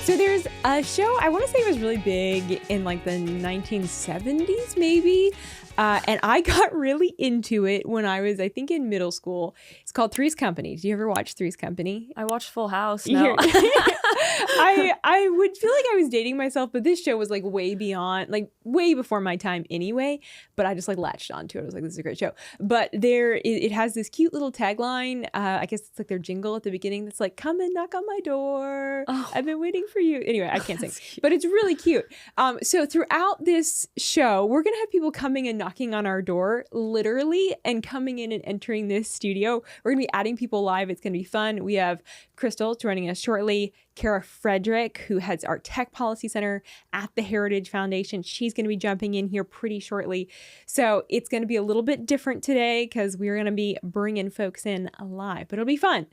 So there's a show, I want to say it was really big in like the 1970s maybe. And I got really into it when I was, I think, in middle school. It's called Three's Company. Do you ever watch Three's Company? I watched Full House. No. I would feel like I was dating myself, but this show was like way beyond, like way before my time anyway. But I just like latched onto it. I was like, this is a great show. But it has this cute little tagline. I guess it's like their jingle at the beginning that's like, come and knock on my door. Oh. I've been waiting for you. Anyway, I can't sing, but it's really cute. So throughout this show, we're going to have people coming and knocking on our door, literally, and coming in and entering this studio. We're going to be adding people live. It's going to be fun. We have Crystal joining us shortly. Kara Frederick, who heads our Tech Policy Center at the Heritage Foundation. She's going to be jumping in here pretty shortly. So it's going to be a little bit different today because we're going to be bringing folks in live, but it'll be fun.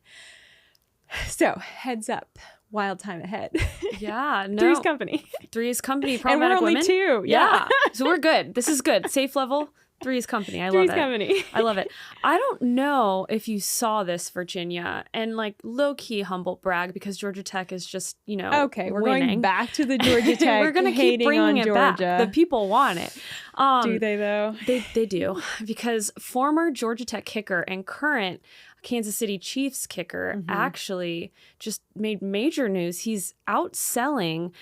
So heads up. Wild time ahead. Yeah, no. Three's Company. Three's Company. And we're only women. two. Yeah. So we're good. This is good. Safe level. Three's Company. I love Three's it. Company. I love it. I don't know if you saw this, Virginia, and like low-key humble brag because Georgia Tech is just, okay, we're winning. going back to the Georgia Tech. We're going to keep bringing it back. The people want it. Do they though? They do, because former Georgia Tech kicker and current Kansas City Chiefs kicker actually just made major news. He's outselling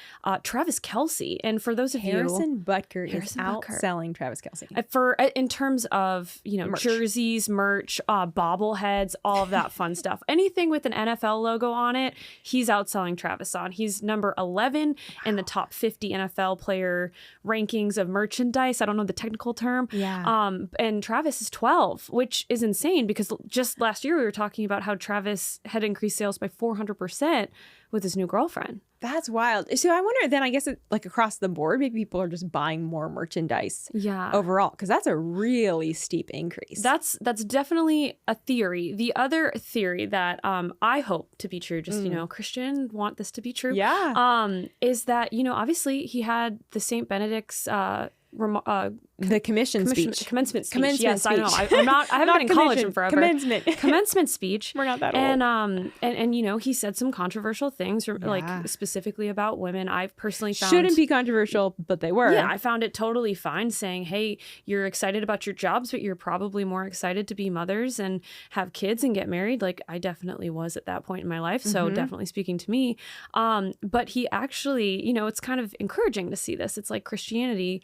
Travis Kelce. And for those of Harrison Butker is Harrison Butker. outselling Travis Kelce. In terms of, Merch. jerseys, merch, bobbleheads, all of that fun stuff. Anything with an NFL logo on it, he's outselling Travis on. He's number 11 in the top 50 NFL player rankings of merchandise. I don't know the technical term. Yeah. And Travis is 12, which is insane because just last year we were talking about how Travis had increased sales by 400% with his new girlfriend. That's wild. So I wonder then, I guess like across the board, maybe people are just buying more merchandise overall, because that's a really steep increase. That's definitely a theory. The other theory that I hope to be true, just, Christian want this to be true. Yeah. Is that, obviously he had the St. Benedict's the commencement speech. Yes, I know. I haven't been in college in forever. Commencement speech. We're not that old. And he said some controversial things, like specifically about women. I've personally found shouldn't be controversial, but they were. Yeah, I found it totally fine saying, hey, you're excited about your jobs, but you're probably more excited to be mothers and have kids and get married. Like I definitely was at that point in my life. So definitely speaking to me. But he actually, it's kind of encouraging to see this. It's like Christianity,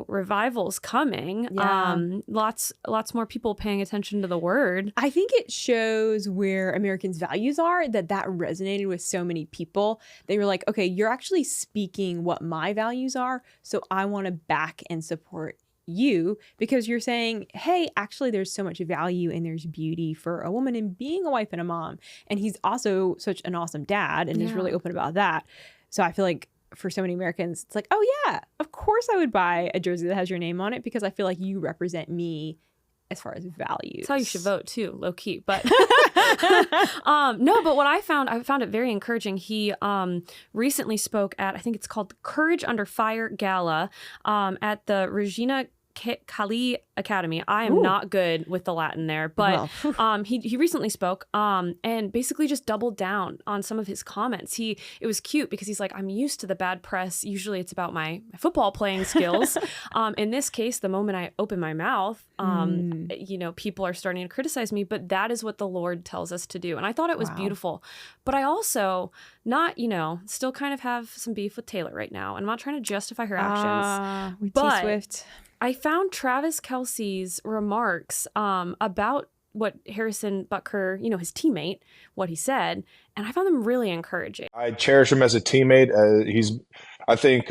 revival's coming. Yeah. Lots more people paying attention to the word. I think it shows where Americans' values are, that resonated with so many people. They were like, okay, you're actually speaking what my values are, so I want to back and support you because you're saying, hey, actually there's so much value and there's beauty for a woman in being a wife and a mom. And he's also such an awesome dad and is really open about that. So I feel like for so many Americans, it's like, oh yeah, of course I would buy a jersey that has your name on it because I feel like you represent me as far as values. That's how you should vote too, low key. But no, but what I found it very encouraging. He recently spoke at, I think it's called Courage Under Fire Gala at the Regina Kali Academy. I am not good with the Latin there, but he recently spoke and basically just doubled down on some of his comments. It was cute because he's like, I'm used to the bad press. Usually it's about my football playing skills. In this case, the moment I open my mouth, people are starting to criticize me, but that is what the Lord tells us to do. And I thought it was beautiful. But I also still kind of have some beef with Taylor right now. I'm not trying to justify her actions. But Swift. I found Travis Kelce's remarks about what Harrison Butker, his teammate, what he said, and I found them really encouraging. I cherish him as a teammate. I think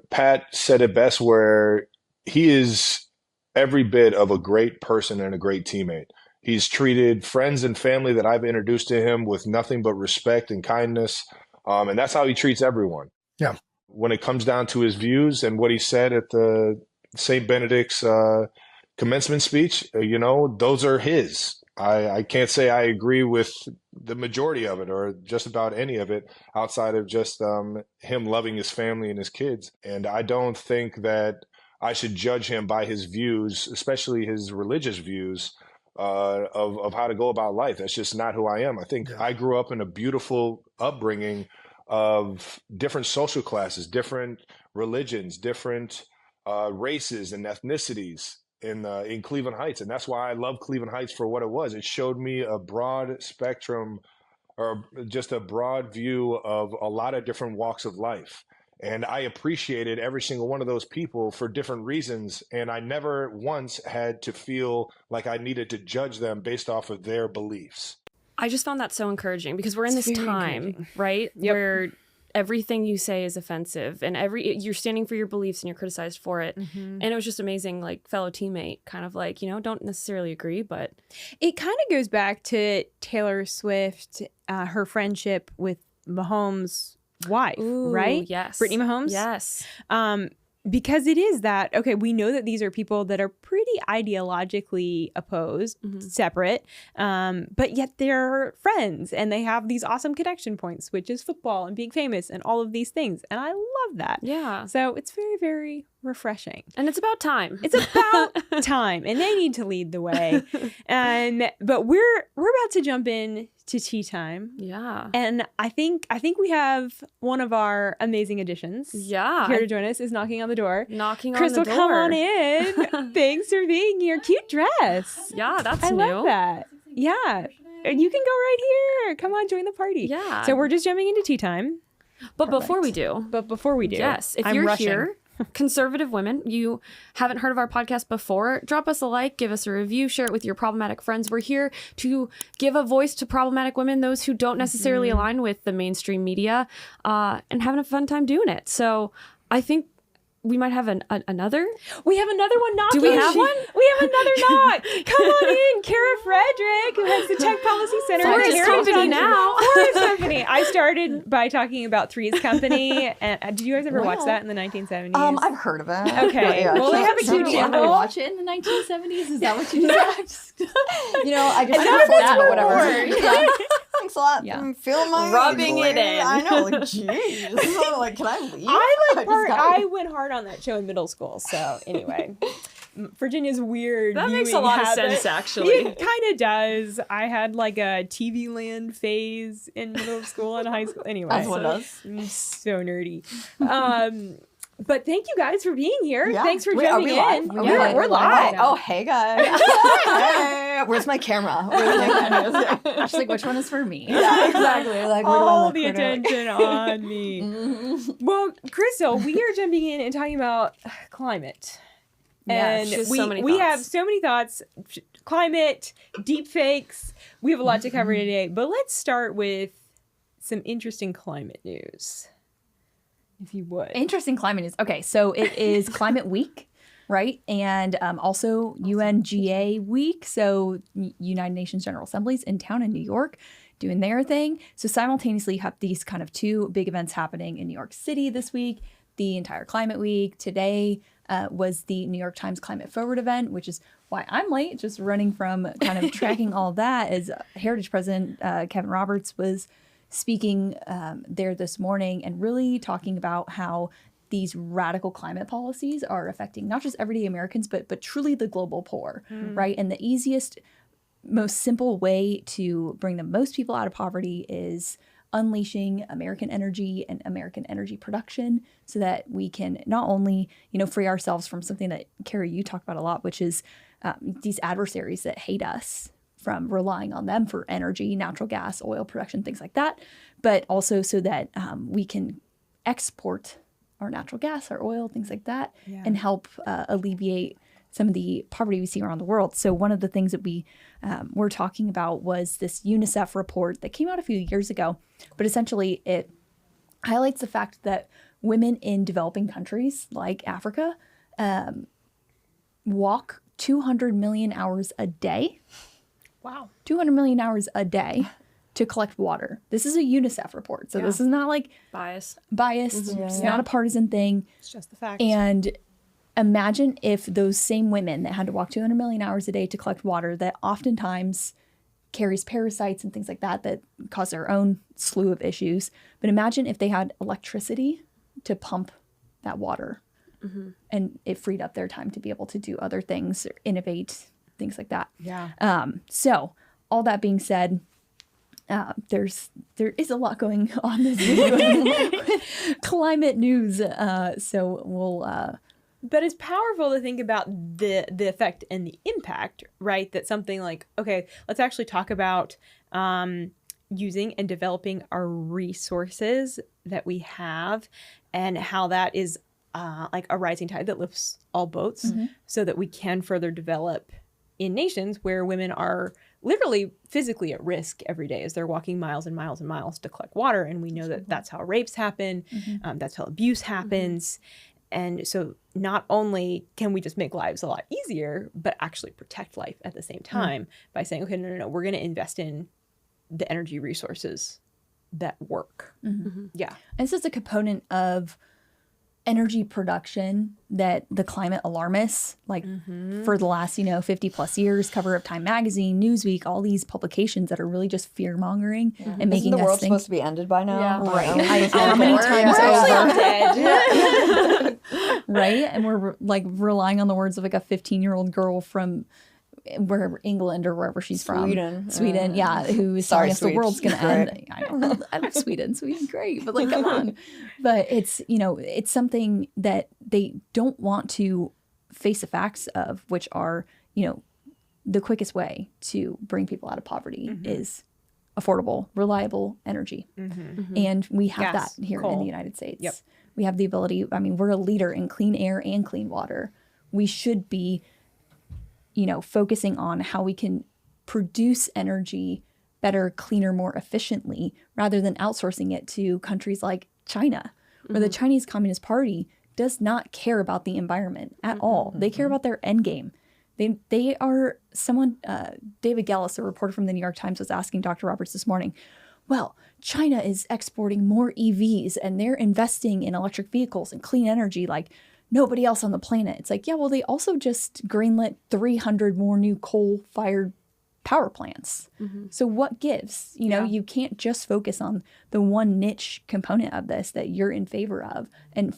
Pat said it best, where he is every bit of a great person and a great teammate. He's treated friends and family that I've introduced to him with nothing but respect and kindness, and that's how he treats everyone. Yeah. When it comes down to his views and what he said at the St. Benedict's commencement speech, those are his. I can't say I agree with the majority of it or just about any of it outside of just him loving his family and his kids. And I don't think that I should judge him by his views, especially his religious views of how to go about life. That's just not who I am. I think I grew up in a beautiful upbringing of different social classes, different religions, different races and ethnicities in Cleveland Heights. And that's why I love Cleveland Heights for what it was. It showed me a broad spectrum, or just a broad view of a lot of different walks of life. And I appreciated every single one of those people for different reasons. And I never once had to feel like I needed to judge them based off of their beliefs. I just found that so encouraging because we're in this time, right? Yep. Where everything you say is offensive and you're standing for your beliefs and you're criticized for it. And it was just amazing, like fellow teammate, kind of like, don't necessarily agree, but it kind of goes back to Taylor Swift, her friendship with Mahomes' wife, right? Yes. Brittany Mahomes? Yes. Because it is that, okay, we know that these are people that are pretty ideologically opposed, separate, but yet they're friends and they have these awesome connection points, which is football and being famous and all of these things. And I love that. Yeah. So it's very, very refreshing. And it's about time. It's about time, and they need to lead the way. But we're about to jump in to tea time. Yeah. And I think we have one of our amazing additions. Yeah. Here to join us is knocking on the door. Crystal, come on in. Thanks for being here. Cute dress. Yeah, that's I new. love that. Yeah. And you can go right here. Come on, join the party. Yeah. So we're just jumping into tea time. But before we do, yes, if you're here, conservative women, you haven't heard of our podcast before, drop us a like, give us a review, share it with your problematic friends. We're here to give a voice to problematic women, those who don't necessarily align with the mainstream media, and having a fun time doing it. So I think we might have another. We have another one knocking. Do we have one? We have another knock. Come on in, Kara Frederick, who has the Tech Policy Center. Forest Company now. Forest Company. I started by talking about Three's Company. And did you guys ever watch that in the 1970s? I've heard of it. Okay. Yeah. Well, they have a cute Did you jingle. watch it in the 1970s? Is that what you just I just none of forgot, us but were whatever. born. Yeah. Thanks a lot. Yeah. I'm feeling my Rubbing age, it in. I know. Like, jeez. Like, can I leave? I went hard on that show in middle school. So anyway, Virginia's weird. That makes a viewing lot of habit. sense, actually. It kind of does. I had like a TV Land phase in middle school and high school. Anyway, That's what it does. I'm so nerdy. But thank you guys for being here. Yeah. Thanks for Wait, are jumping we live? in. Are we Yeah, live? we're live. Oh, hey guys. Hey, where's my camera? Where's my camera? She's like, which one is for me? Yeah, exactly. Like, where do I All look? the Where do I- attention on me. Well, Crystal, we are jumping in and talking about climate. Yes, And just we, so many we thoughts. have so many thoughts. Climate, deep fakes. We have a lot to cover today. But let's start with some interesting climate news, if you would. Interesting climate news. Okay, so it is Climate Week, right? And also UNGA Week. So United Nations General Assemblies in town in New York doing their thing. So simultaneously you have these kind of two big events happening in New York City this week, the entire Climate Week. Today was the New York Times Climate Forward event, which is why I'm late, just running from kind of tracking all that, as Heritage President Kevin Roberts was speaking there this morning and really talking about how these radical climate policies are affecting not just everyday Americans, but truly the global poor, right? And the easiest, most simple way to bring the most people out of poverty is unleashing American energy and American energy production so that we can not only, free ourselves from something that, Kara, you talk about a lot, which is these adversaries that hate us from relying on them for energy, natural gas, oil production, things like that, but also so that we can export our natural gas, our oil, things like that, and help alleviate some of the poverty we see around the world. So one of the things that we were talking about was this UNICEF report that came out a few years ago, but essentially it highlights the fact that women in developing countries like Africa walk 200 million hours a day. Wow. 200 million hours a day to collect water. This is a UNICEF report. So this is not like biased. It's not a partisan thing. It's just the fact. And imagine if those same women that had to walk 200 million hours a day to collect water that oftentimes carries parasites and things like that that cause their own slew of issues. But imagine if they had electricity to pump that water and it freed up their time to be able to do other things, or innovate, things like that. Yeah. So all that being said, there is a lot going on this week with climate news. So we'll. But it's powerful to think about the effect and the impact, right? That something like, okay, let's actually talk about using and developing our resources that we have, and how that is like a rising tide that lifts all boats, so that we can further develop in nations where women are literally physically at risk every day as they're walking miles and miles and miles to collect water. And we know that that's how rapes happen, that's how abuse happens. And so not only can we just make lives a lot easier, but actually protect life at the same time by saying, okay, no, we're going to invest in the energy resources that work. Yeah. And this is a component of energy production that the climate alarmists, like for the last, 50 plus years, cover of Time Magazine, Newsweek, all these publications that are really just fear mongering and making the us world think. supposed to be ended by now? Yeah. Right. How many times over? Right. And we're like relying on the words of like a 15-year-old girl from wherever, England or wherever she's from. Sweden, yeah, who is telling us the world's going to end. I don't know. I love Sweden. Sweden's great, but like, come on. But it's, it's something that they don't want to face the facts of, which are, the quickest way to bring people out of poverty is affordable, reliable energy. And we have that here in the United States. Yep. We have the ability, we're a leader in clean air and clean water. We should be focusing on how we can produce energy better, cleaner, more efficiently, rather than outsourcing it to countries like China, where the Chinese Communist Party does not care about the environment at all. They care about their end game. They are someone, David Gellis, a reporter from the New York Times, was asking Dr. Roberts this morning, well, China is exporting more EVs and they're investing in electric vehicles and clean energy like nobody else on the planet. It's like, yeah, well, they also just greenlit 300 more new coal-fired power plants. So what gives? You can't just focus on the one niche component of this that you're in favor of and,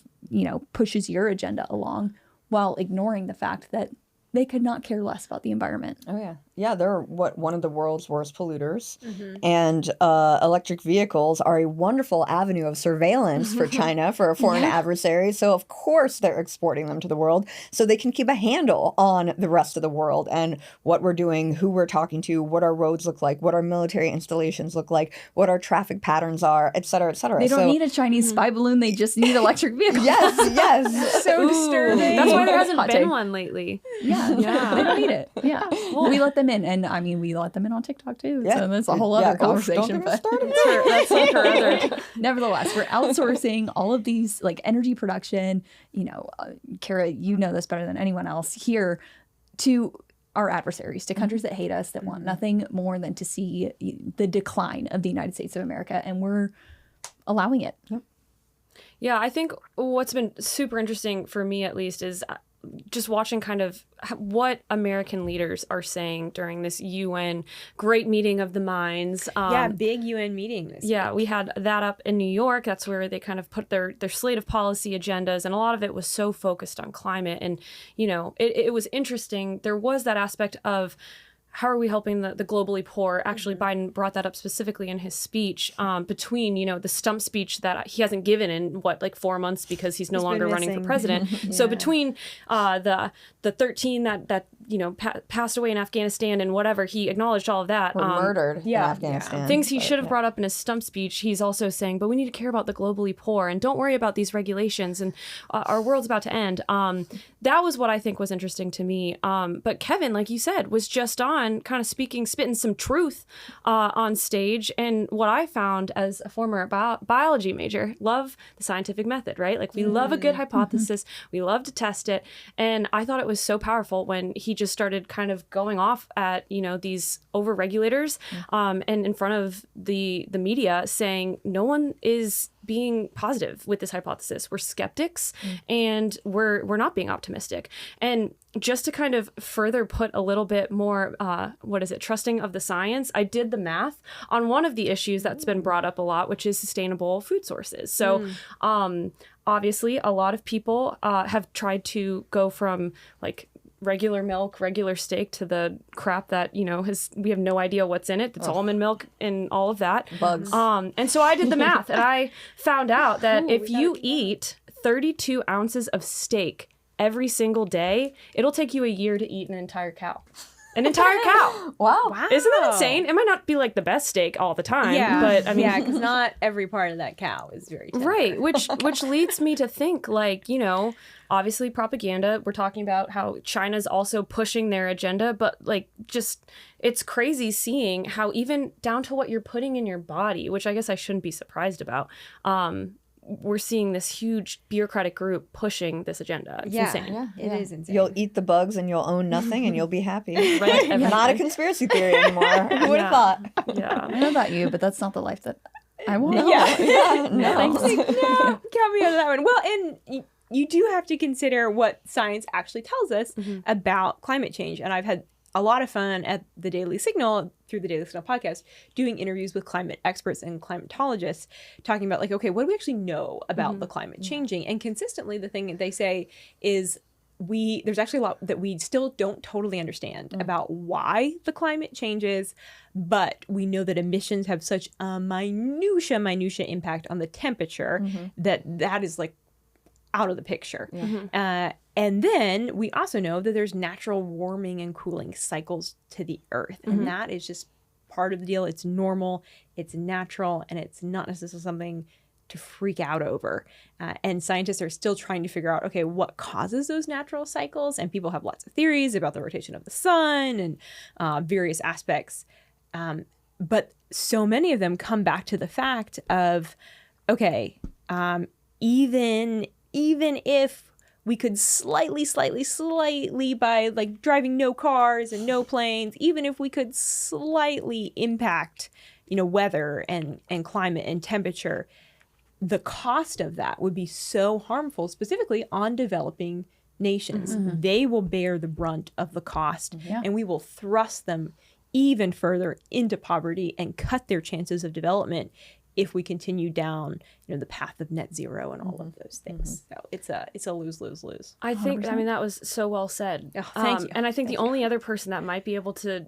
pushes your agenda along while ignoring the fact that they could not care less about the environment. Oh, yeah. Yeah, they're one of the world's worst polluters. And electric vehicles are a wonderful avenue of surveillance for China, for a foreign adversary. So, of course, they're exporting them to the world so they can keep a handle on the rest of the world and what we're doing, who we're talking to, what our roads look like, what our military installations look like, what our traffic patterns are, et cetera, et cetera. They don't need a Chinese spy balloon. They just need electric vehicles. Yes. So disturbing. That's why there hasn't Hot been take. one lately. Yeah. They don't need it. Yeah. Well, we let them in. And we let them in on TikTok too. So that's a whole other conversation. Don't get me But started. That's like her other. nevertheless, we're outsourcing all of these like energy production, Kara, you know this better than anyone else here, to our adversaries, to countries that hate us, that want nothing more than to see the decline of the United States of America. And we're allowing it. Yeah, I think what's been super interesting for me, at least, is just watching kind of what American leaders are saying during this UN great meeting of the minds. Big UN meeting this week. We had that up in New York. That's where they kind of put their slate of policy agendas, and a lot of it was so focused on climate. And, it was interesting. There was that aspect of how are we helping the globally poor? Actually, Biden brought that up specifically in his speech between, the stump speech that he hasn't given in 4 months because he's no longer running for president. So between the 13 that passed away in Afghanistan and whatever, he acknowledged all of that. Were murdered in Afghanistan. Things he should have brought up in his stump speech. He's also saying, but we need to care about the globally poor and don't worry about these regulations and our world's about to end. That was what I think was interesting to me. But Kevin, like you said, was just on kind of spitting some truth on stage. And what I found as a former biology major, love the scientific method, right? Like we love a good hypothesis. We love to test it. And I thought it was so powerful when he just started kind of going off at, these over regulators and in front of the media saying no one is being positive with this hypothesis. We're skeptics and we're not being optimistic. And just to kind of further put a little bit more, trusting of the science, I did the math on one of the issues that's been brought up a lot, which is sustainable food sources. So obviously a lot of people have tried to go from regular milk, regular steak to the crap that, you know, we have no idea what's in it. It's almond milk and all of that. Bugs. And so I did the math and I found out that if you eat 32 ounces of steak every single day, it'll take you a year to eat an entire cow. An entire cow. Wow. Isn't that insane? It might not be like the best steak all the time, but I mean, because not every part of that cow is very tender. right. Which leads me to think, like, you know, obviously propaganda. We're talking about how China's also pushing their agenda, but like, just it's crazy seeing how even down to what you're putting in your body, which I guess I shouldn't be surprised about. We're seeing this huge bureaucratic group pushing this agenda. It's insane. Yeah, It is insane. You'll eat the bugs and you'll own nothing and you'll be happy. Right. Not a conspiracy theory anymore. Who would have thought? Yeah. I don't know about you, but that's not the life that I want. No. Yeah. No. Thanks. No, count me on that one. Well, and you do have to consider what science actually tells us about climate change. And I've had a lot of fun at the Daily Signal, through the Daily Signal podcast, doing interviews with climate experts and climatologists, talking about like, okay, what do we actually know about the climate changing? And consistently, the thing that they say is there's actually a lot that we still don't totally understand about why the climate changes, but we know that emissions have such a minutia impact on the temperature that is like out of the picture. And then we also know that there's natural warming and cooling cycles to the earth. And that is just part of the deal. It's normal, it's natural, and it's not necessarily something to freak out over. And scientists are still trying to figure out, okay, what causes those natural cycles? And people have lots of theories about the rotation of the sun and various aspects. But so many of them come back to the fact of, okay, even if we could slightly by like driving no cars and no planes, even if we could slightly impact, you know, weather and climate and temperature, the cost of that would be so harmful, specifically on developing nations. They will bear the brunt of the cost, and we will thrust them even further into poverty and cut their chances of development if we continue down, you know, the path of net zero and all of those things. So it's a lose. I think, I mean, that was so well said. Oh, thank you. And I think the only other person that might be able to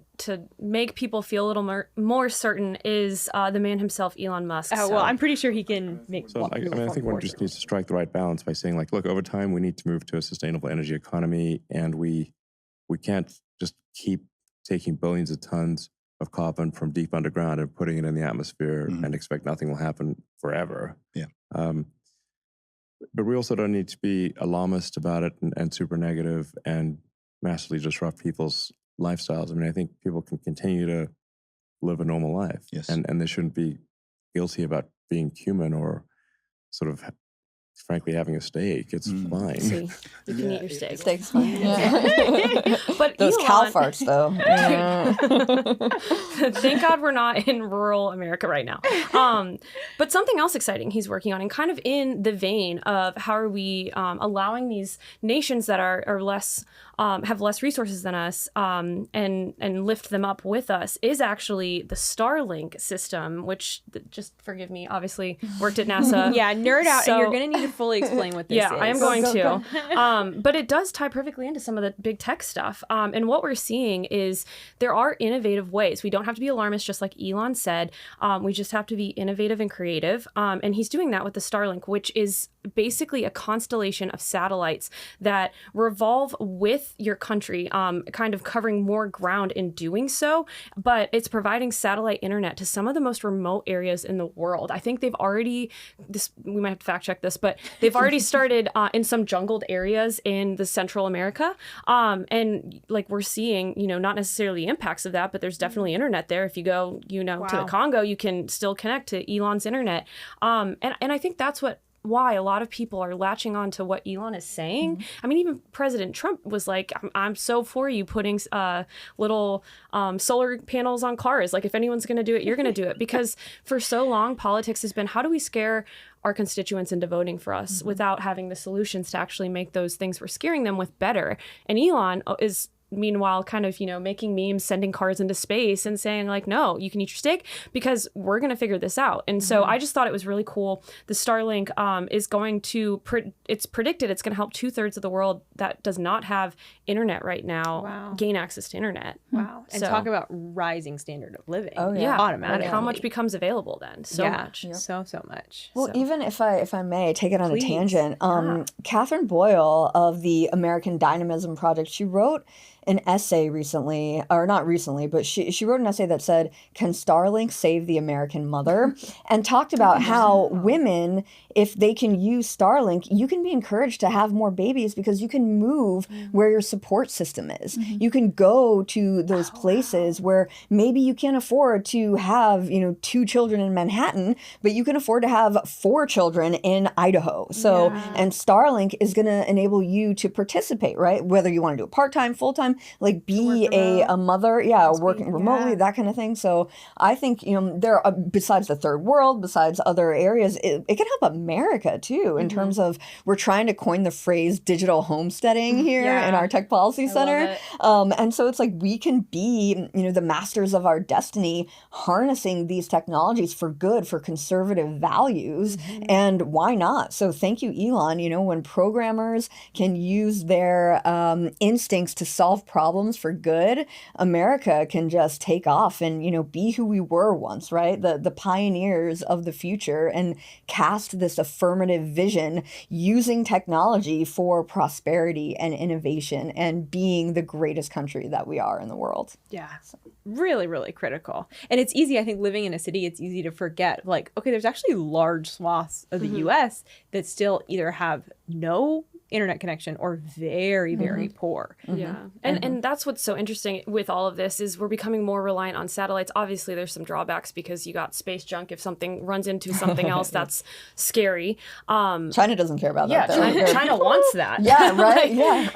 make people feel a little more certain is the man himself, Elon Musk. Oh, well, I'm pretty sure he can make. So I think one just needs to strike the right balance by saying, like, look, over time we need to move to a sustainable energy economy, and we can't just keep taking billions of tons of carbon from deep underground and putting it in the atmosphere and expect nothing will happen forever. Yeah. But we also don't need to be alarmist about it and super negative and massively disrupt people's lifestyles. I mean, I think people can continue to live a normal life. Yes. And they shouldn't be guilty about being human or sort of frankly having a steak. It's fine. See, you can eat your steak. Steak's fine. But Those Elon, cow farts, though. Thank God we're not in rural America right now. But something else exciting he's working on, and kind of in the vein of how are we allowing these nations that are less have less resources than us and lift them up with us, is actually the Starlink system, which, just forgive me, obviously worked at NASA. Yeah, nerd out, So- and you're going to need to fully explain what this is. Yeah, I am going to. But it does tie perfectly into some of the big tech stuff. And what we're seeing is there are innovative ways. We don't have to be alarmist, just like Elon said. We just have to be innovative and creative. And he's doing that with the Starlink, which is basically a constellation of satellites that revolve with your country, kind of covering more ground in doing so. But it's providing satellite internet to some of the most remote areas in the world. I think they've already, we might have to fact check this, but they've already started in some jungled areas in the Central America. And like we're seeing, not necessarily impacts of that, but there's definitely internet there. If you go, to the Congo, you can still connect to Elon's internet. And I think that's why a lot of people are latching on to what Elon is saying. I mean, even President Trump was like, I'm so for you putting little solar panels on cars. Like, if anyone's going to do it, you're going to do it. Because for so long, politics has been, how do we scare our constituents into voting for us without having the solutions to actually make those things we're scaring them with better? And Elon is meanwhile kind of, making memes, sending cars into space and saying like, no, you can eat your steak because we're going to figure this out. And so I just thought it was really cool. The Starlink is going to, it's predicted it's going to help 2/3 of the world that does not have internet right now gain access to internet. Wow. And talk about rising standard of living. Oh, Yeah. Automatically. How much becomes available then? So much. So much. Well, So. even if I may take it on Please. a tangent, Catherine Boyle of the American Dynamism Project, she wrote an essay recently, or not recently, but she wrote an essay that said, "Can Starlink save the American mother?" and talked about how women, if they can use Starlink, you can be encouraged to have more babies because you can move where your support system is. You can go to those places where maybe you can't afford to have, 2 children in Manhattan, but you can afford to have 4 children in Idaho. So, and Starlink is going to enable you to participate, right? Whether you want to do it part-time, full-time, like be a mother, working remotely, that kind of thing. So I think, there are, besides the third world, besides other areas, it can help America too, in terms of we're trying to coin the phrase digital homesteading here in our Tech Policy Center. And so it's like we can be, the masters of our destiny, harnessing these technologies for good, for conservative values. And why not? So thank you, Elon. When programmers can use their instincts to solve problems for good, America can just take off and, be who we were once, right? The pioneers of the future, and cast this affirmative vision using technology for prosperity and innovation and being the greatest country that we are in the world. Yeah. Really, really critical. And it's easy, I think, living in a city, it's easy to forget, like, okay, there's actually large swaths of the US that still either have no internet connection or very, very poor. Yeah. And that's what's so interesting with all of this is we're becoming more reliant on satellites. Obviously, there's some drawbacks because you got space junk. If something runs into something else, that's scary. China doesn't care about that. China wants that. Yeah, right?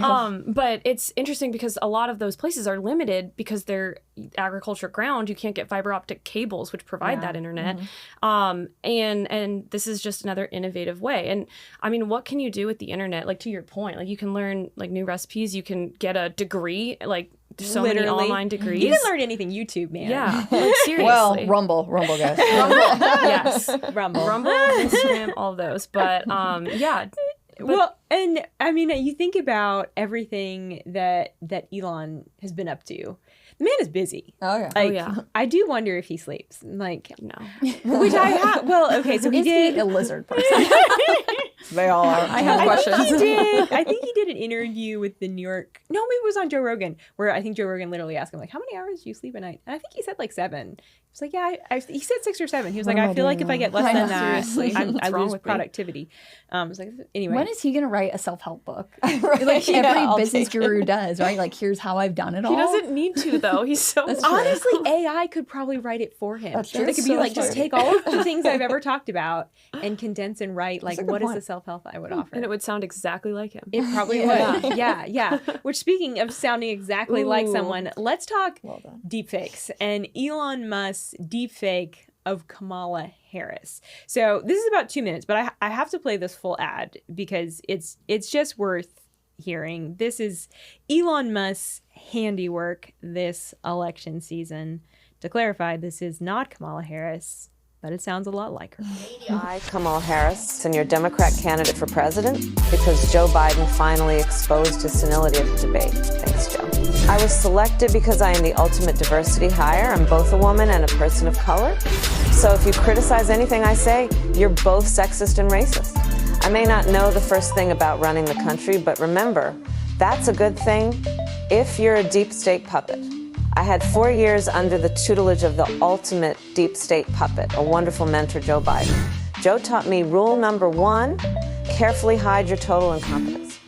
But it's interesting because a lot of those places are limited because they're agriculture ground. You can't get fiber optic cables, which provide that internet. And this is just another innovative way. And I mean, what can you do with the internet? Like, to your point, like you can learn like new recipes. You can get a degree, like there's so many online degrees. You can learn anything YouTube, man. Yeah, like seriously. Well, Rumble, guys. Yes, Rumble, Instagram, all those. But well, and I mean, you think about everything that Elon has been up to. The man is busy. Oh yeah. Like, I do wonder if he sleeps. Like, no. Which I have. Well, okay, so he did. a lizard person? They all are. I have questions. I think he did an interview with the New York. No, maybe it was on Joe Rogan, where I think Joe Rogan literally asked him, like, how many hours do you sleep a night? And I think he said like 7. He was like, yeah, he said 6 or 7. He was like, I feel like if I get less than that, I lose productivity. I was like, anyway. When is he going to write a self-help book? Like every business guru does, right? Like, here's how I've done it all. He doesn't need to, though. He's so honestly, AI could probably write it for him. That's true. It could be like, just take all of the things I've ever talked about and condense and write, like, what is the self-help I would offer? And it would sound exactly like him. It probably would. Yeah. Which, speaking of sounding exactly like someone, let's talk deepfakes and Elon Musk's deepfake of Kamala Harris. So this is about 2 minutes, but I have to play this full ad because it's just worth hearing. This is Elon Musk's handiwork this election season. To clarify, this is not Kamala Harris, but it sounds a lot like her. I, Kamala Harris, and your Democrat candidate for president because Joe Biden finally exposed his senility at the debate. Thanks, Joe. I was selected because I am the ultimate diversity hire. I'm both a woman and a person of color. So if you criticize anything I say, you're both sexist and racist. I may not know the first thing about running the country, but remember, that's a good thing if you're a deep state puppet. I had 4 years under the tutelage of the ultimate deep state puppet, a wonderful mentor, Joe Biden. Joe taught me rule number 1, carefully hide your total incompetence.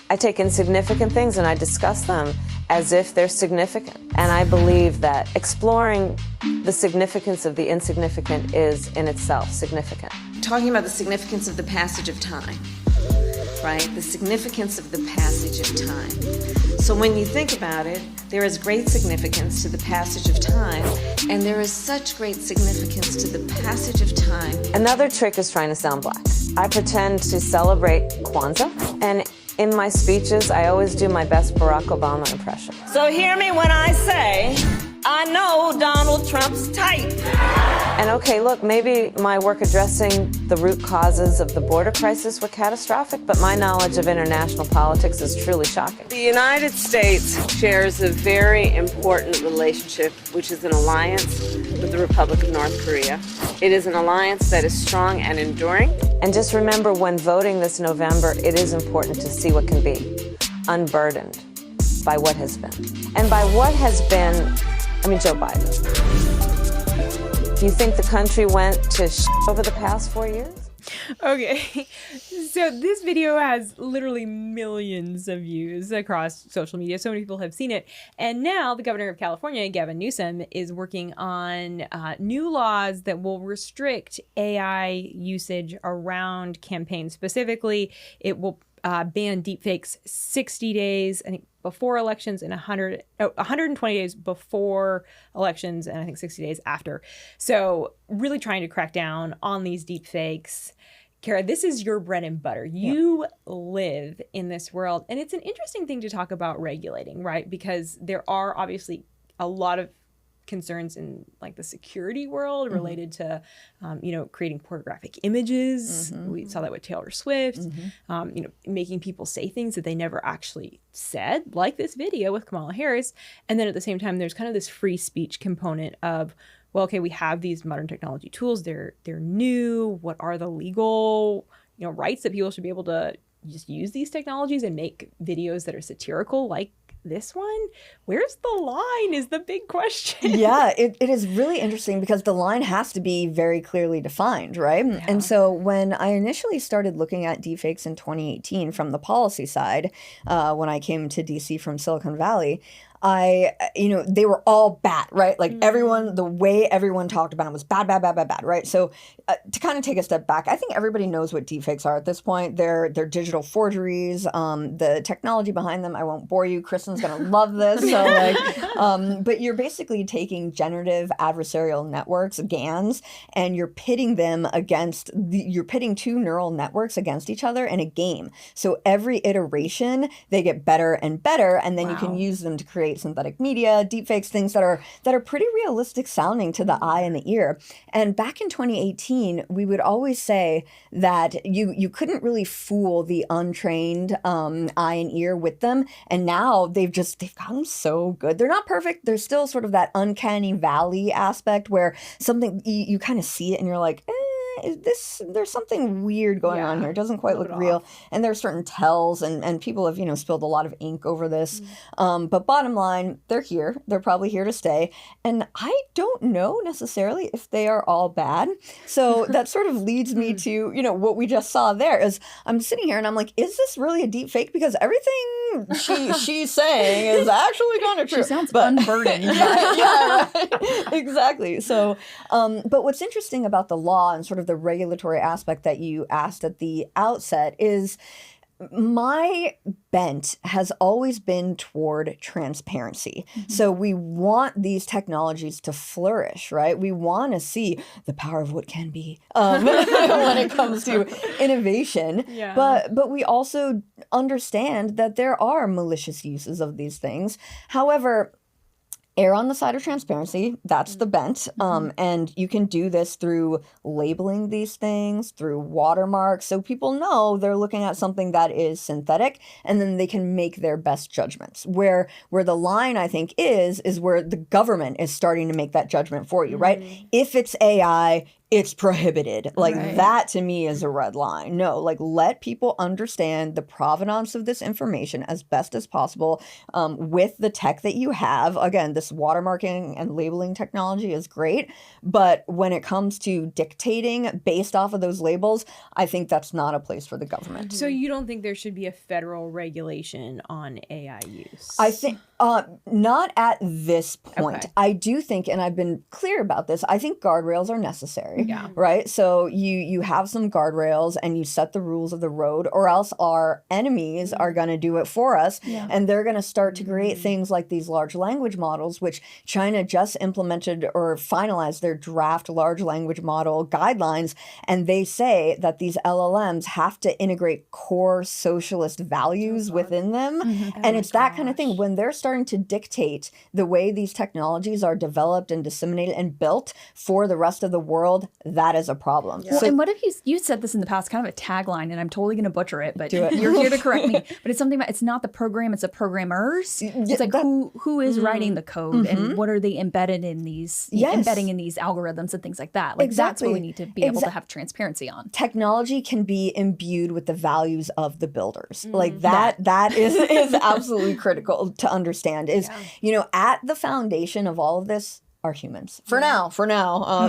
I take insignificant things and I discuss them as if they're significant. And I believe that exploring the significance of the insignificant is in itself significant. Talking about the significance of the passage of time, right? The significance of the passage of time. So when you think about it, there is great significance to the passage of time, and there is such great significance to the passage of time. Another trick is trying to sound black. I pretend to celebrate Kwanzaa, and In my speeches, I always do my best Barack Obama impression. So hear me when I say, I know Donald Trump's type. And okay, look, maybe my work addressing the root causes of the border crisis were catastrophic, but my knowledge of international politics is truly shocking. The United States shares a very important relationship, which is an alliance with the Republic of North Korea. It is an alliance that is strong and enduring. And just remember, when voting this November, it is important to see what can be, unburdened by what has been. And by what has been, I mean Joe Biden. Do you think the country went to shit over the past 4 years? Okay, so this video has literally millions of views across social media. So many people have seen it. And now the governor of California, Gavin Newsom, is working on new laws that will restrict AI usage around campaigns. Specifically, it will ban deepfakes 60 days, I think, before elections and 120 days before elections, and I think 60 days after. So really trying to crack down on these deepfakes. Kara, this is your bread and butter. You live in this world, and it's an interesting thing to talk about regulating, right? Because there are obviously a lot of concerns in like the security world related to, creating pornographic images. We saw that with Taylor Swift, making people say things that they never actually said, like this video with Kamala Harris. And then at the same time, there's kind of this free speech component of, well, okay, we have these modern technology tools. They're new. What are the legal, rights that people should be able to just use these technologies and make videos that are satirical, like this one? Where's the line is the big question. Yeah, it is really interesting because the line has to be very clearly defined, right? Yeah. And so when I initially started looking at deepfakes in 2018 from the policy side, when I came to DC from Silicon Valley, they were all bad, right? Like everyone, the way everyone talked about it was bad, right? So to kind of take a step back, I think everybody knows what deepfakes are at this point. They're digital forgeries. The technology behind them, I won't bore you. Kristen's going to love this. So but you're basically taking generative adversarial networks, GANs, and you're pitting them against, you're pitting two neural networks against each other in a game. So every iteration, they get better and better, and then you can use them to create synthetic media, deepfakes, things that are pretty realistic sounding to the eye and the ear. And back in 2018, we would always say that you couldn't really fool the untrained eye and ear with them. And now they've gotten so good. They're not perfect. There's still sort of that uncanny valley aspect where something you kind of see it and you're like, there's something weird going on here. It doesn't quite look real. And there are certain tells, and people have, spilled a lot of ink over this. But bottom line, they're here. They're probably here to stay. And I don't know necessarily if they are all bad. So that sort of leads me to, what we just saw there is I'm sitting here and I'm like, is this really a deep fake? Because everything she's saying is actually kind of true. She sounds unburdened. Yeah, right. Exactly. So, but what's interesting about the law and sort of the regulatory aspect that you asked at the outset is my bent has always been toward transparency. So we want these technologies to flourish, right? We want to see the power of what can be when it comes to innovation. But we also understand that there are malicious uses of these things. However, err on the side of transparency. That's the bent. And you can do this through labeling these things, through watermarks, so people know they're looking at something that is synthetic, and then they can make their best judgments. Where the line, I think, is where the government is starting to make that judgment for you, right? If it's AI, it's prohibited. Like that to me is a red line. No, like let people understand the provenance of this information as best as possible with the tech that you have. Again, this watermarking and labeling technology is great, but when it comes to dictating based off of those labels, I think that's not a place for the government. So you don't think there should be a federal regulation on AI use? I think Not at this point. Okay. I do think, and I've been clear about this, I think guardrails are necessary. Yeah. Right? So you have some guardrails and you set the rules of the road, or else our enemies are going to do it for us. Yeah. And they're going to start to create things like these large language models, which China just implemented or finalized their draft large language model guidelines. And they say that these LLMs have to integrate core socialist values within them. And it's that kind of thing. When they're starting to dictate the way these technologies are developed and disseminated and built for the rest of the world, that is a problem. Well, and what if you said this in the past, kind of a tagline, and I'm totally going to butcher it, but Do it. you're here to correct me. But it's something about, it's not the program, it's the programmers. It's like who is writing the code and what are they embedded in these, embedding in these algorithms and things like that. Like that's what we need to be able to have transparency on. Technology can be imbued with the values of the builders. Like that is absolutely critical to understand is, at the foundation of all of this are humans. For now.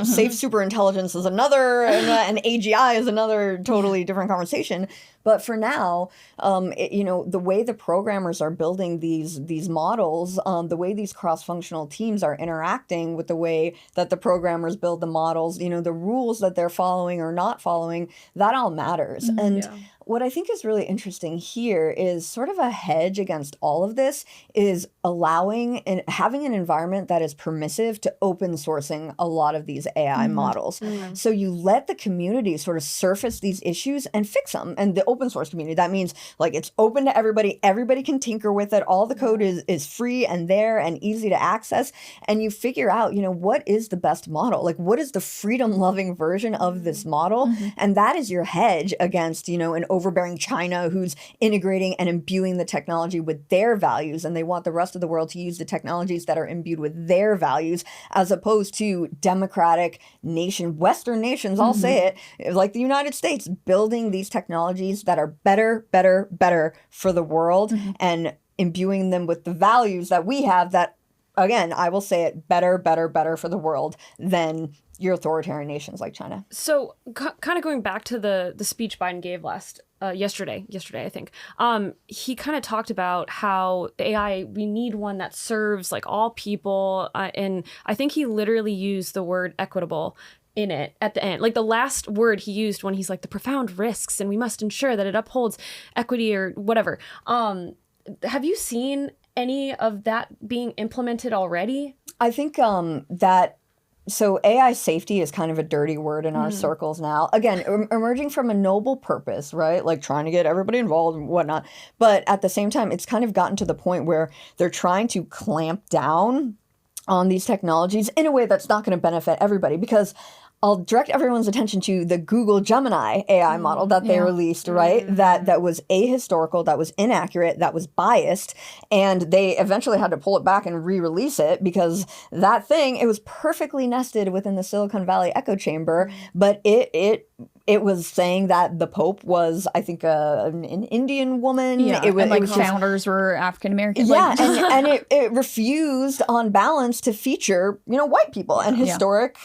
Safe superintelligence is another, and AGI is another totally different conversation. But for now, the way the programmers are building these models, the way these cross-functional teams are interacting with the way that the programmers build the models, the rules that they're following or not following, that all matters. And what I think is really interesting here is sort of a hedge against all of this is allowing and having an environment that is permissive to open sourcing a lot of these AI models. So you let the community sort of surface these issues and fix them. And the open source community, that means like it's open to everybody. Everybody can tinker with it. All the code is free and there and easy to access. And you figure out, what is the best model? Like what is the freedom loving version of this model? And that is your hedge against, an overbearing China who's integrating and imbuing the technology with their values, and they want the rest of the world to use the technologies that are imbued with their values, as opposed to democratic Western nations, I'll say it, like the United States, building these technologies that are better for the world and imbuing them with the values that we have that, again, I will say it, better for the world than your authoritarian nations like China. So kind of going back to the speech Biden gave yesterday, I think, he kind of talked about how the AI, we need one that serves like all people. And I think he literally used the word equitable in it at the end. Like the last word he used when he's like the profound risks and we must ensure that it upholds equity or whatever. Have you seen any of that being implemented already? I think so AI safety is kind of a dirty word in our circles now. Again, emerging from a noble purpose, right? Like trying to get everybody involved and whatnot. But at the same time, it's kind of gotten to the point where they're trying to clamp down on these technologies in a way that's not going to benefit everybody, because I'll direct everyone's attention to the Google Gemini AI model that they released, right? That was ahistorical, that was inaccurate, that was biased, and they eventually had to pull it back and re-release it because that thing, it was perfectly nested within the Silicon Valley echo chamber, but it was saying that the Pope was, I think, an Indian woman. Yeah, it was, and like it was founders were African American. Yeah, and it refused on balance to feature, white people and historic,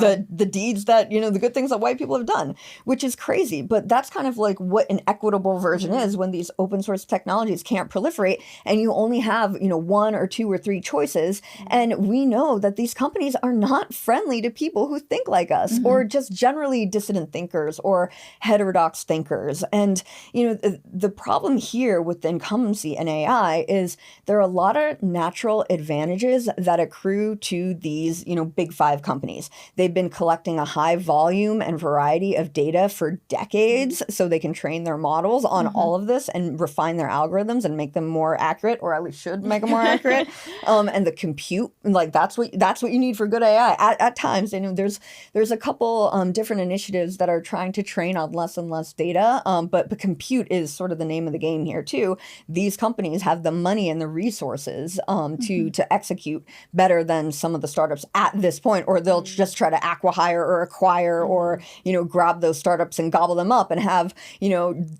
the deeds that, the good things that white people have done, which is crazy. But that's kind of like what an equitable version is when these open source technologies can't proliferate and you only have, one or two or three choices. And we know that these companies are not friendly to people who think like us or just generally dissident thinkers or heterodox thinkers. And, the problem here with the incumbency in AI is there are a lot of natural advantages that accrue to these, big five companies. They've been collecting a high volume and variety of data for decades so they can train their models on all of this and refine their algorithms and make them more accurate, or at least should make them more accurate. And the compute, like that's what you need for good AI. At times, there's a couple different initiatives that are trying to train on less and less data, but compute is sort of the name of the game here too. These companies have the money and the resources to execute better than some of the startups at this point, or they'll just try to acqui-hire or acquire or grab those startups and gobble them up and have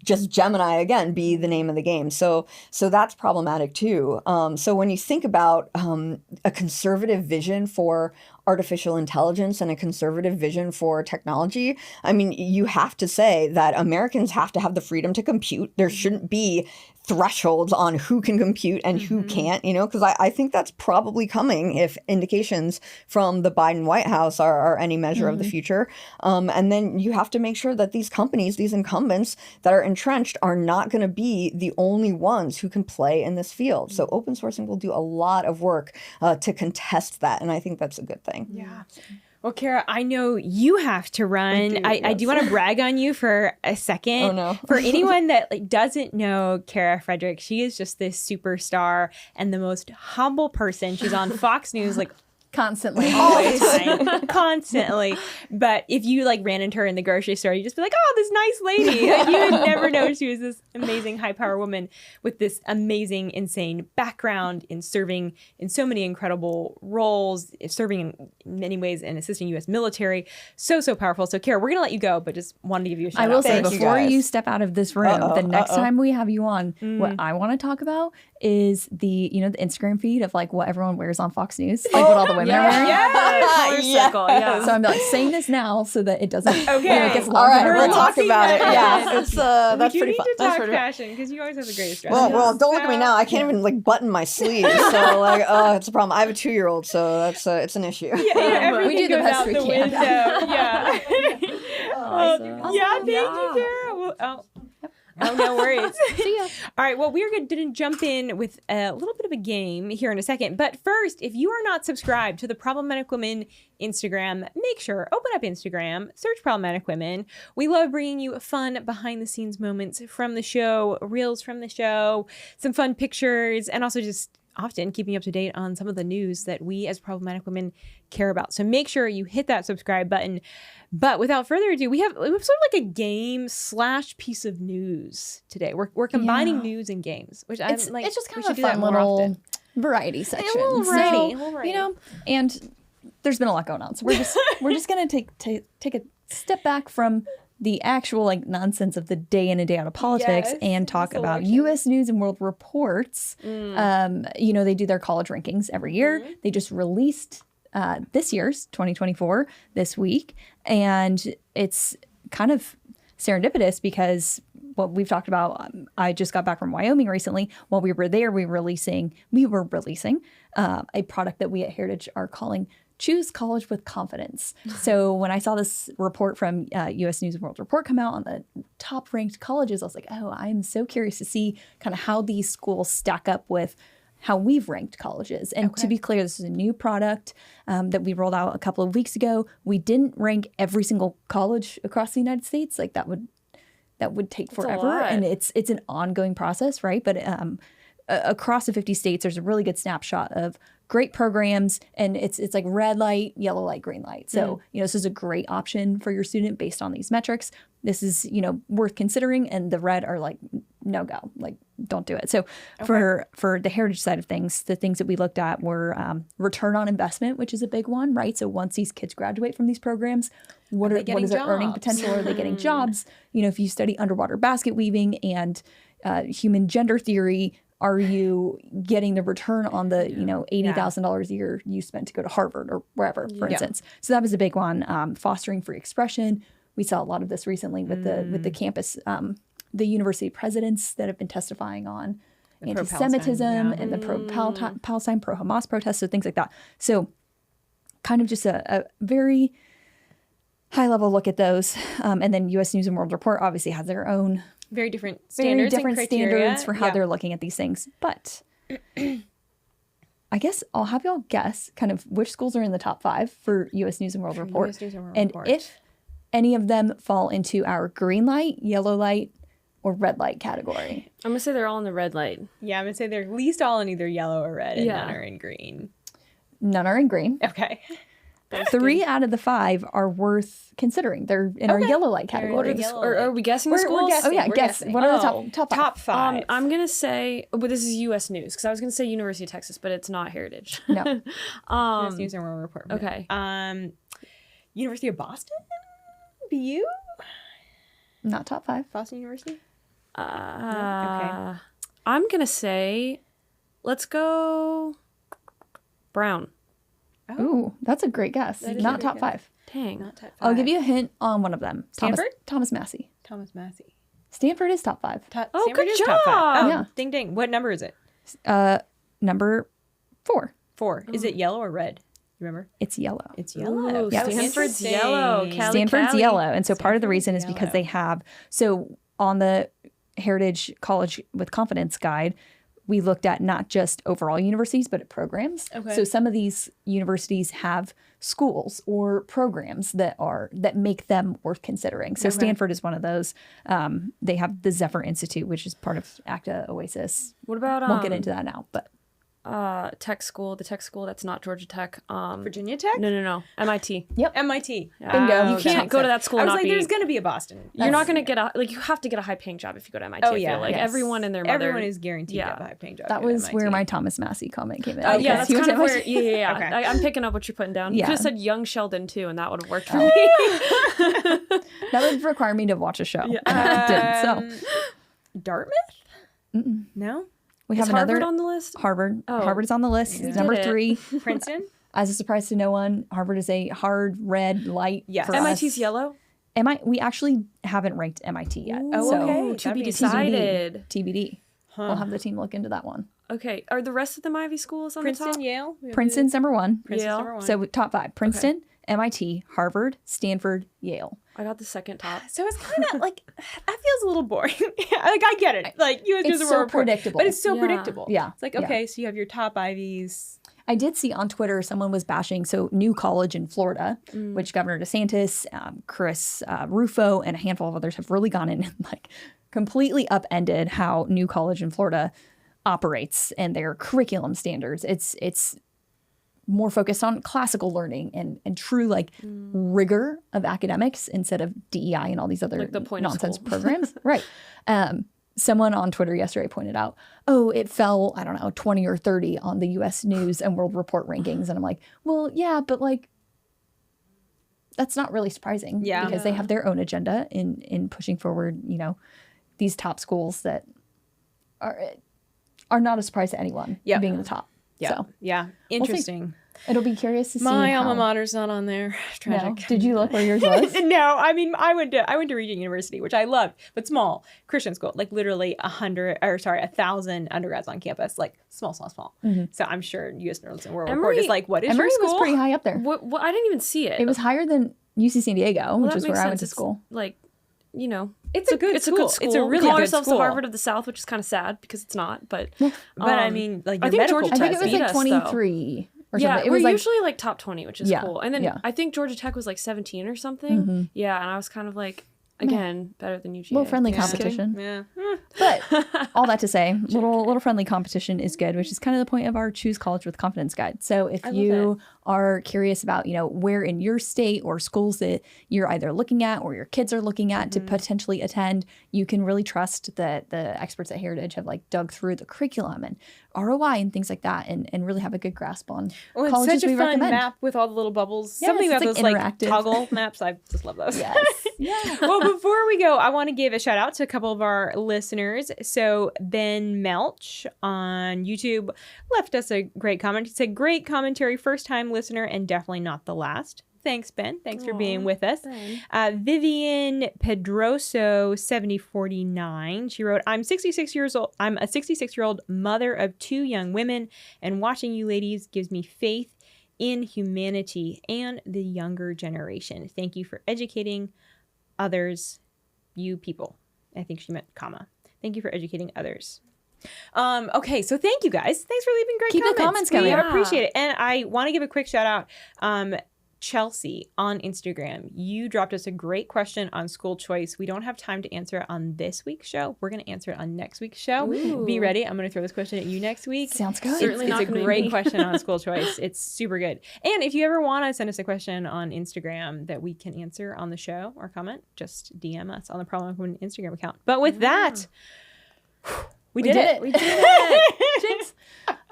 just Gemini again be the name of the game. So that's problematic too. So when you think about a conservative vision for artificial intelligence and a conservative vision for technology, I mean, you have to say that Americans have to have the freedom to compute. There shouldn't be thresholds on who can compute and who can't, because I think that's probably coming if indications from the Biden White House are any measure of the future. And then you have to make sure that these companies, these incumbents that are entrenched, are not going to be the only ones who can play in this field. So open sourcing will do a lot of work to contest that. And I think that's a good thing. Yeah. Well, Kara, I know you have to run. I do want to brag on you for a second. Oh, no. For anyone that doesn't know Kara Frederick, she is just this superstar and the most humble person. She's on Fox News Constantly. all the time, constantly. But if you ran into her in the grocery store, you'd just be like, oh, this nice lady. You would never know she was this amazing high power woman with this amazing, insane background in serving in so many incredible roles, serving in many ways and assisting U.S. military. So powerful. So Kara, we're going to let you go, but just wanted to give you a shout out. I will say, Thank you, before guys. you step out of this room, the next time we have you on, what I want to talk about is the Instagram feed of what everyone wears on Fox News, what all the women are wearing. Yeah. So I'm saying this now so that it doesn't. Okay. It gets All longer. right, we'll talk about it. Yeah, it's that's we do pretty need fun. to That's talk pretty fun. fashion because you always have the greatest dress. Well, don't look at me now. I can't even button my sleeves. So it's a problem. I have a 2-year-old, so that's it's an issue. Everything We do the goes best out we the can. window. Yeah. Awesome. Yeah, thank you, Kara. Well, oh, no worries. See ya. All right, well, we're going to jump in with a little bit of a game here in a second. But first, if you are not subscribed to the Problematic Women Instagram, make sure, open up Instagram, search Problematic Women. We love bringing you fun behind-the-scenes moments from the show, reels from the show, some fun pictures, and also just often keeping you up to date on some of the news that we as Problematic Women care about. So make sure you hit that subscribe button. But without further ado, we have sort of a game / piece of news today. We're combining news and games, which It's just kind of a do that fun more little often. variety section. A little variety. And there's been a lot going on, so we're just gonna take a step back from the actual nonsense of the day in and day out of politics and talk about U.S. News and World Report's. They do their college rankings every year. They just released this year's 2024 this week, and it's kind of serendipitous because what we've talked about. I just got back from Wyoming recently. While we were there, we were releasing a product that we at Heritage are calling Choose College with Confidence. So when I saw this report from U.S. News and World Report come out on the top ranked colleges, I was like, oh, I'm so curious to see kind of how these schools stack up with how we've ranked colleges. And to be clear, this is a new product that we rolled out a couple of weeks ago. We didn't rank every single college across the United States. That would take forever. And it's an ongoing process, right? But across the 50 states, there's a really good snapshot of great programs, and it's like red light, yellow light, green light. So, this is a great option for your student based on these metrics. This is, worth considering, and the red are no go, don't do it. So for the Heritage side of things, the things that we looked at were return on investment, which is a big one, right? So once these kids graduate from these programs, what is their earning potential? Are they getting jobs? If you study underwater basket weaving and human gender theory, are you getting the return on the $80,000 a year you spent to go to Harvard or wherever, for instance? So that was a big one. Fostering free expression. We saw a lot of this recently with the campus, the university presidents that have been testifying on anti-Semitism and the pro-Palestine, pro-Hamas protests, so things like that. So kind of just a very high-level look at those. And then U.S. News and World Report obviously has their own very different standards for how they're looking at these things. But I guess I'll have y'all guess kind of which schools are in the top 5 for U.S. News and World Report. And if any of them fall into our green light, yellow light, or red light category. I'm going to say they're all in the red light. Yeah, I'm going to say they're at least all in either yellow or red, and none are in green. None are in green. Okay. 3 out of the 5 are worth considering. They're in our yellow light category. Are we guessing the schools? We're guessing. Guess. What are the top 5? I'm going to say, this is U.S. News, because I was going to say University of Texas, but it's not Heritage. No. U.S. News and World Report. Okay. University of Boston? BU? Not top 5. Boston University? No? Okay. I'm going to say, let's go Brown. Ooh, that's a great guess. Not top 5. Dang. Not top 5. I'll give you a hint on one of them. Stanford? Thomas Massey. Thomas Massey. Stanford is top 5. Oh, Stanford good is top 5. job. Oh, Yeah. ding ding. What number is it? Number 4. 4. Is it yellow or red? You remember? It's yellow. It's yellow. Ooh, Yes. Stanford's Interesting. yellow. Cali, Stanford's Cali. yellow. And so part of the Stanford's reason is because yellow. they have, so on the Heritage College with Confidence guide, we looked at not just overall universities, but at programs. Okay. So some of these universities have schools or programs that make them worth considering. So Stanford is one of those. They have the Zephyr Institute, which is part of ACTA Oasis. What about Won't get into that now, but tech school? The tech school that's not Georgia Tech. Virginia Tech? No. MIT. MIT. Bingo. You That can't makes go to sense. that school I and was not like, be. there's going to be a Boston. You're not gonna get you have to get a high paying job if you go to MIT. Oh, I yeah, feel like yes. everyone and their mother. Everyone is guaranteed to have a high paying job. that at was where MIT. my Thomas Massey comment came in. Oh, Yeah, because that's he went kind to of where. MIT. Yeah. Okay. I'm picking up what you're putting down. You Yeah. could have said Young Sheldon too, and that would have worked for me. That would require me to watch a show. Didn't, so Dartmouth? No? we Is have another Harvard on the list? Harvard. Oh. Harvard's on the list. We It's did number it. 3. Princeton? As a surprise to no one, Harvard is a hard red light. Yes. for MIT's us. yellow. We actually haven't ranked MIT yet. Oh, so okay. To be That'd be decided. TBD. We'll have the team look into that one. Okay. Are the rest of them Ivy schools on the Princeton, top? Yale? We have Princeton's number 1. Princeton's Yale. number 1. So top 5: Princeton, MIT, Harvard, Stanford, Yale. I got the second top. So it's kind of like, that feels a little boring. Like, I get it. Like, you It's do the so report, predictable. but it's so Yeah. predictable. Yeah. It's like, Yeah. okay, so you have your top Ivies. I did see on Twitter someone was bashing New College in Florida, which Governor DeSantis, Chris Rufo, and a handful of others have really gone in and like completely upended how New College in Florida operates and their curriculum standards. It's more focused on classical learning and true like rigor of academics instead of DEI and all these other Like the point of nonsense school. programs. Right. Someone on Twitter yesterday pointed out, oh, it fell, I don't know, 20 or 30 on the US News and World Report rankings. And I'm like, well, yeah, but like, that's not really surprising. Yeah. Because they have their own agenda in pushing forward, these top schools that are not a surprise to anyone being in the top. Yeah. So Yeah. see. Interesting. it'll be curious to see. My how- alma mater's not on there. No. Tragic. Did you look where yours was? No, I mean, I went to Regent University, which I loved, but small Christian school, like literally 1,000 undergrads on campus, like small. So I'm sure U.S. News and World Report is like, what is Emory your was school? pretty high up there. What? I didn't even see it. It was higher than UC San Diego, Well, which that is where makes I went to sense. It's school. like, It's a good it's school. a good school. It's a We really call good ourselves school. the Harvard of the South, which is kind of sad because it's not. But But I mean, like, I your think medical Georgia I think Tech it was beat like us, though. 23 or yeah, something. It we're was like usually like top 20, which is Yeah, cool. And then yeah. I think Georgia Tech was like 17 or something. Yeah, and I was kind of like, again, better than UGA. a little friendly Just competition. Yeah. But all that to say, little friendly competition is good, which is kind of the point of our Choose College with Confidence guide. So if love you are curious about, where in your state or schools that you're either looking at or your kids are looking at to potentially attend, you can really trust that the experts at Heritage have like dug through the curriculum and ROI and things like that and really have a good grasp on Oh, it's colleges such a we fun recommend. map with all the little bubbles. Yes, Something about it's, those like, like interactive. toggle maps. I just love those. Yes. Yeah. Well, before we go, I want to give a shout out to a couple of our listeners. So Ben Melch on YouTube left us a great comment. He said, great commentary, first time listener and definitely not the last. Thanks, Ben. Thanks for being with us. Vivian Pedroso 7049. She wrote, I'm 66 years old. I'm a 66-year-old mother of 2 young women, and watching you ladies gives me faith in humanity and the younger generation. Thank you for educating others, you people. I think she meant comma. Thank you for educating others. Okay, so thank you guys. Thanks for leaving great Keep the comments. comments coming. We appreciate it. And I want to give a quick shout out. Chelsea on Instagram, you dropped us a great question on school choice. We don't have time to answer it on this week's show. We're going to answer it on next week's show. Ooh. Be ready. I'm going to throw this question at you next week. Sounds good. Certainly It's not a gonna be great me. question on school choice. It's super good. And if you ever want to send us a question on Instagram that we can answer on the show or comment, just DM us on the Problem Woman Instagram account. But with that, we did it. We did it. Jinx.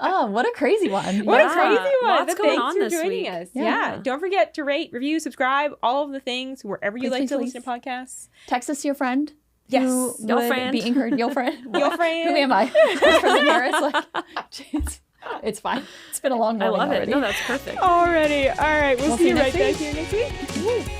Oh, what a crazy one. What a Yeah. crazy one. Lots But going thanks on for this joining week. us. Yeah. Yeah. Don't forget to rate, review, subscribe, all of the things wherever you Please, like please, to please. listen to podcasts. Text us to your friend. Yes. Who Your would friend. Be encouraged. Your friend. Your friend. Who am I? President Harris. Like, it's fine. It's been a long I morning love it. already. No, that's perfect. Alrighty. All right. We'll see you right next back week. here next week. Woo.